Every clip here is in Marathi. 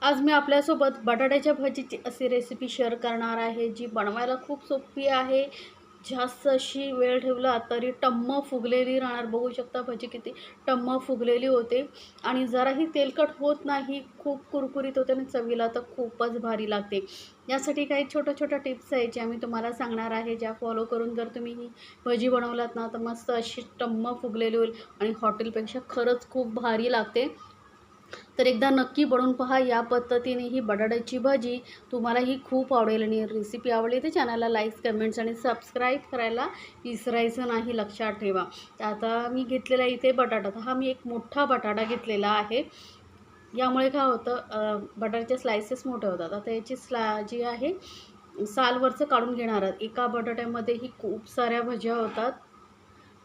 आज मी आपल्यासोबत बटाट्याच्या भजीची अशी रेसिपी शेअर करणार आहे, जी बनवायला खूप सोपी आहे. जास्त अशी वेळ ठेवला तरी टम्म फुगलेली राहणार. बघू शकता भजी किती टम्म फुगलेली होते आणि जराही तेलकट होत नाही. खूप कुरकुरीत होते आणि चवीला तर खूपच भारी लागते. यासाठी काही छोट्या-छोट्या टिप्स आहेत, ज्या मी तुम्हाला सांगणार आहे. ज्या फॉलो करून जर तुम्ही ही भजी बनवलात ना, तर मस्त अशी टम्म फुगलेली होईल आणि हॉटेलपेक्षा खरंच खूप भारी लागते. तर एकदा नक्की बनवून पहा. या पद्धतीने ही बटाट्याची भाजी तुम्हाला ही खूप आवडेल आणि रेसिपी आवडली तर चॅनलला लाईक्स, कमेंट्स आणि सबस्क्राईब करायला विसरायचं नाही, लक्षात ठेवा. तर आता मी घेतलेला इथे बटाटा, तर हा मी एक मोठा बटाटा घेतलेला आहे. यामुळे काय होतं, बटाट्याचे स्लायसेस मोठे होतात. आता याची जी आहे सालवरचं काढून घेणार आहात. एका बटाट्यामध्ये ही खूप साऱ्या भज्या होतात.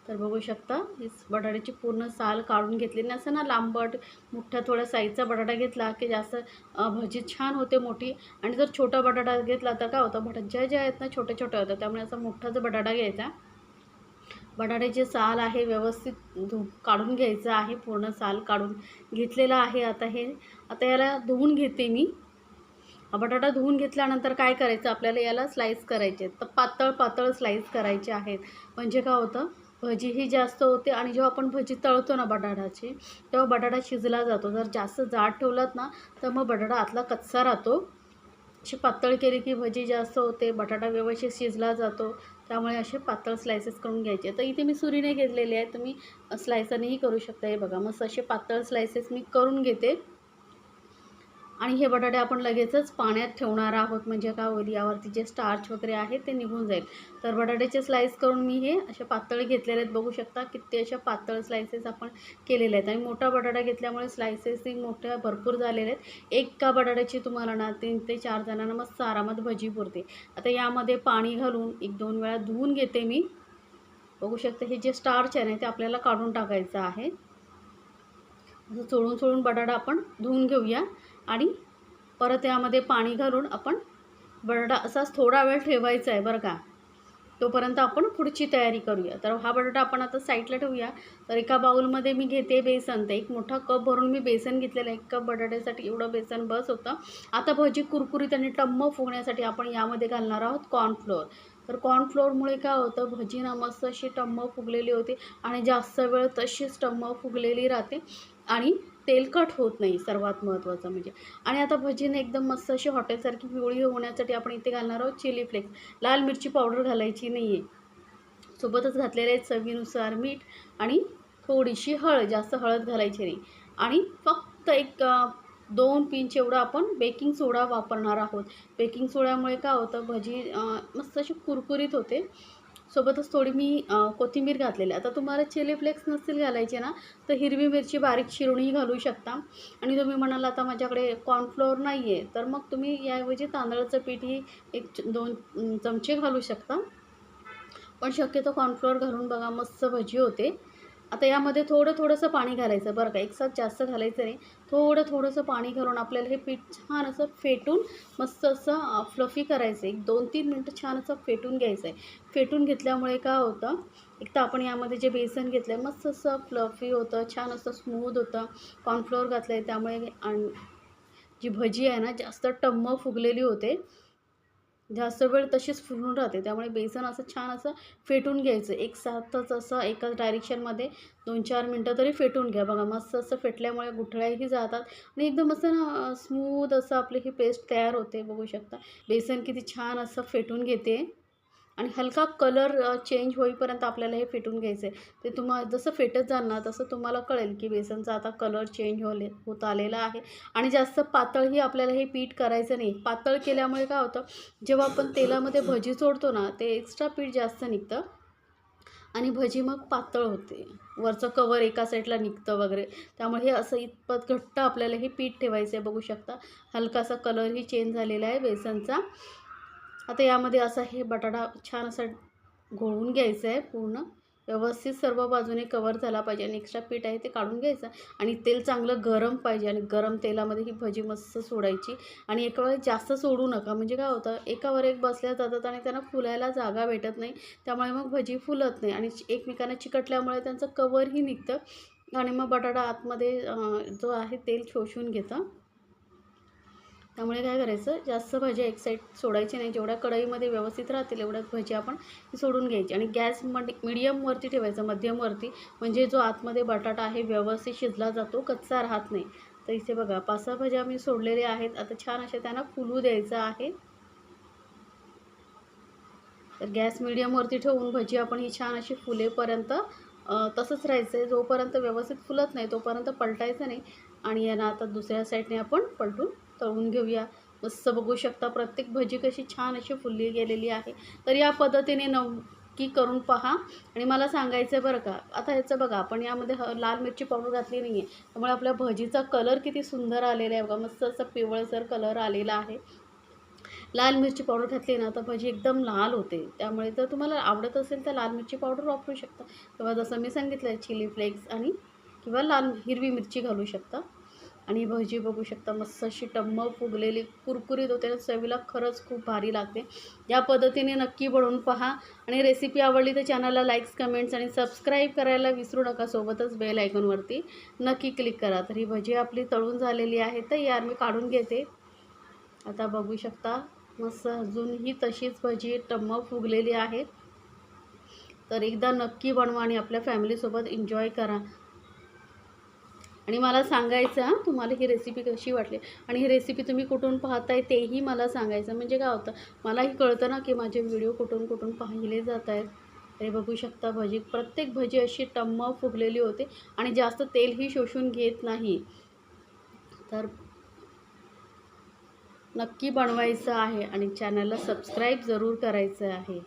तर बघू शकता, ही बटाट्याची पूर्ण साल काढून घेतलेली असं ना, लांबट मोठ्या थोड्या साईजचा बटाटा घेतला की जास्त भजी छान होते मोठी. आणि जर छोटा बटाटा घेतला तर काय होतं, भज्या ज्या आहेत ना छोट्या-छोट्या होतात. त्यामुळे असा मोठाच बटाटा घ्यायचा. बटाट्याची साल आहे व्यवस्थित काढून घ्यायचं आहे. पूर्ण साल काढून घेतलेला आहे. आता याला धुवून घेते मी. हा बटाटा धुवून घेतल्यानंतर काय करायचं, आपल्याला याला स्लाईस करायचे आहेत. तर पातळ-पातळ स्लाईस करायचे आहेत. म्हणजे काय होतं, भजीही जास्त होते आणि जेव्हा आपण भजी तळतो ना बटाट्याची, तेव्हा बटाटा शिजला जातो. जर जास्त जाड ठेवलात ना, तर मग बटाटा आतला कच्चा राहतो. अशी पातळ केली की भजी जास्त होते, बटाटा व्यवस्थित शिजला जातो. त्यामुळे असे पातळ स्लायसेस करून घ्यायचे. तर इथे मी सुरीने घेतलेले आहे, तुम्ही स्लायसरनेही करू शकता. हे बघा, मस्त असे पातळ स्लायसेस मी करून घेते. आणि हे बटाटे आपण लगेचच पाण्यात ठेवणार आहोत. म्हणजे काय होईल, यावरती जे स्टार्च वगैरे आहे ते निघून जाईल. तर बटाट्याचे स्लाईस करून मी हे असे पातळ घेतलेले आहेत. बघू शकता किती अशा पातळ स्लायसेस आपण केलेले आहेत. आणि मोठा बटाटा घेतल्यामुळे स्लायसेसही मोठ्या भरपूर झालेले आहेत. एका बटाट्याची तुम्हाला ना 3 ते 4 जणांना मस्त आरामात भजी पुरते. आता यामध्ये पाणी घालून 1-2 वेळा धुवून घेते मी. बघू शकता, हे जे स्टार्च आहे ना ते आपल्याला काढून टाकायचं आहे. असं चोळून बटाटा आपण धुवून घेऊया. आणि परत यामध्ये पाणी घालून आपण बटाटा असाच थोडा वेळ ठेवायचा आहे बरं का. तोपर्यंत आपण पुढची तयारी करूया. तर हा बटाटा आपण आता साईडला ठेवूया. तर एका बाउलमध्ये मी घेते बेसन. तर एक मोठा कप भरून मी बेसन घेतलेलं आहे. 1 कप बटाट्यासाठी एवढं बेसन बस होतं. आता भजी कुरकुरीत आणि टम्म फुगण्यासाठी आपण यामध्ये घालणार आहोत कॉर्नफ्लोअर. तर कॉर्नफ्लोअरमुळे काय होतं, भजी ना मस्त अशी टम्म फुगलेली होते आणि जास्त वेळ तशीच टम्म फुगलेली राहते आणि तेलकट होत नाही, सर्वात महत्त्वाचं म्हणजे. आणि आता भजीने एकदम मस्त अशी हॉटेलसारखी पिवळी होण्यासाठी आपण इथे घालणार आहोत चिली फ्लेक्स. लाल मिरची पावडर घालायची नाही आहे. सोबतच घातलेले आहेत चवीनुसार मीठ आणि थोडीशी हळद, जास्त हळद घालायची नाही. आणि फक्त एक 2 पिंच एवढा आपण बेकिंग सोडा वापरणार आहोत. बेकिंग सोड्यामुळे काय होतं, भजी मस्त अशी कुरकुरीत होते. सोबतच थोडी मी कोथिंबीर घातलेली आहे. आता तुम्हाला चिली फ्लेक्स नसतील घालायचे ना, तर हिरवी मिरची बारीक चिरूनही घालू शकता. आणि तुम्ही म्हणाल आता माझ्याकडे कॉर्नफ्लोअर नाही आहे, तर मग तुम्ही याऐवजी तांदळाचं पीठही 1-2 चमचे घालू शकता. पण शक्यतो कॉर्नफ्लोअर घालून बघा, मस्त भजी होते. आता यामध्ये थोडंसं पाणी घालायचं बरं का, एकसाथ जास्त घालायचं नाही. थोडंसं पाणी घालून आपल्याला हे पीठ छान असं फेटून मस्त असं फ्लफी करायचं आहे. 2-3 मिनटं छान असं फेटून घ्यायचं आहे. फेटून घेतल्यामुळे काय होतं, एक तर आपण यामध्ये जे बेसन घेतलं आहे मस्त असं फ्लफी होतं, छान असं स्मूद होतं. कॉर्नफ्लोअर घातलं आहे त्यामुळे जी भजी आहे ना जास्त टम्म फुगलेली होते. जास्त वेळ तशीच फुलून राहते. त्यामुळे बेसन असं छान असं फेटून घ्यायचं. एकसाथच असं एकाच डायरेक्शनमध्ये 2-4 मिनटं तरी फेटून घ्या. बघा, मस्त असं फेटल्यामुळे गुठळ्याही जातात आणि एकदम असं ना स्मूथ असं आपली ही पेस्ट तयार होते. बघू शकता बेसन किती छान असं फेटून घेते. आणि हलका कलर चेंज होईपर्यंत आपल्याला हे फेटून घ्यायचं आहे. ते जसं फेटत जाल ना, तसं तुम्हाला कळेल की बेसनचा आता कलर चेंज होत आलेला आहे. आणि जास्त पातळही आपल्याला हे पीठ करायचं नाही. पातळ केल्यामुळे काय होतं, जेव्हा आपण तेलामध्ये भजी सोडतो ना, ते एक्स्ट्रा पीठ जास्त निघतं आणि भजी मग पातळ होते. वरचं कवर एका साईडला निघतं वगैरे. त्यामुळे हे असं इतपत घट्ट आपल्याला हे पीठ ठेवायचं आहे. बघू शकता हलकासा कलरही चेंज झालेला आहे बेसनचा. आता यामध्ये असा हे बटाटा छान असा घोळून घ्यायचं आहे पूर्ण. व्यवस्थित सर्व बाजूने कवर झाला पाहिजे आणि एक्स्ट्रा पीठ आहे ते काढून घ्यायचं. आणि तेल चांगलं गरम पाहिजे आणि गरम तेलामध्ये ही भजी मस्त सोडायची. आणि एका वेळेस जास्त सोडू नका, म्हणजे काय होतं, एकावर एक बसल्या जातात आणि त्यांना फुलायला जागा भेटत नाही. त्यामुळे मग भजी फुलत नाही आणि एकमेकांना चिकटल्यामुळे त्यांचं कवरही निघतं आणि मग बटाटा आतमध्ये जो आहे तेल शोषून घेतं. त्यामुळे काय करायचं, जास्त भजी एक साईड सोडायची नाही. जेवढ्या कढईमध्ये व्यवस्थित राहतील एवढ्याच भजी आपण सोडून घ्यायची आणि गॅस मीडियमवरती ठेवायचं, मध्यमवरती, म्हणजे जो आतमध्ये बटाटा आहे व्यवस्थित शिजला जातो, कच्चा राहत नाही. तर इथे बघा 5-6 भज्या मी सोडलेले आहेत. आता छान अशा त्यांना फुलू द्यायचं आहे. तर गॅस मीडियमवरती ठेवून भजी आपण ही छान अशी फुलेपर्यंत तसंच राहायचं आहे. जोपर्यंत व्यवस्थित फुलत नाही तोपर्यंत पलटायचं नाही. आणि यांना आता दुसऱ्या साईडने आपण पलटून तळून घेऊया. मस्त बघू शकता प्रत्येक भजी कशी छान अशी फुलली गेलेली आहे. तर या पद्धतीने नक्की करून पहा आणि मला सांगायचं आहे बरं का. आता ह्याचं बघा, आपण यामध्ये लाल मिरची पावडर घातली नाही आहे, त्यामुळे आपल्या भजीचा कलर किती सुंदर आलेला आहे बघा. मस्त असं पिवळसर कलर आलेला आहे. लाल मिरची पावडर घातली ना तर भजी एकदम लाल होते. त्यामुळे जर तुम्हाला आवडत असेल तर लाल मिरची पावडर वापरू शकता, किंवा जसं मी सांगितलं चिली फ्लेक्स आणि किंवा लाल हिरवी मिरची घालू शकता. आणि भजी बघू शकता मस्त अशी टम्म फुगलेली कुरकुरीत होते. चवीला खरंच खूप भारी लागते. या पद्धतीने नक्की बनवून पहा आणि रेसिपी आवडली तर चॅनलला लाईक्स, कमेंट्स आणि सबस्क्राईब करायला विसरू नका. सोबतच बेल आयकॉनवरती नक्की क्लिक करा. तर ही भजी आपली तळून झालेली आहे. तर यार मी काढून घेते. आता बघू शकता मस्त अजूनही तशीच भजी टम्म फुगलेली आहे. तर एकदा नक्की बनवा आणि आपल्या फॅमिलीसोबत एन्जॉय करा. आणि मला सांगायचं हां, तुम्हाला ही रेसिपी कशी वाटली आणि ही रेसिपी तुम्ही कुठून पाहताय तेही मला सांगायचं. म्हणजे काय होतं, मलाही कळतं ना की माझे व्हिडिओ कुठून कुठून पाहिले जात आहेत. हे बघू शकता भजी, प्रत्येक भजी अशी टम्म फुगलेली होते आणि जास्त तेलही शोषून घेत नाही. तर नक्की बनवायचं आहे आणि चॅनलला सबस्क्राईब जरूर करायचं आहे.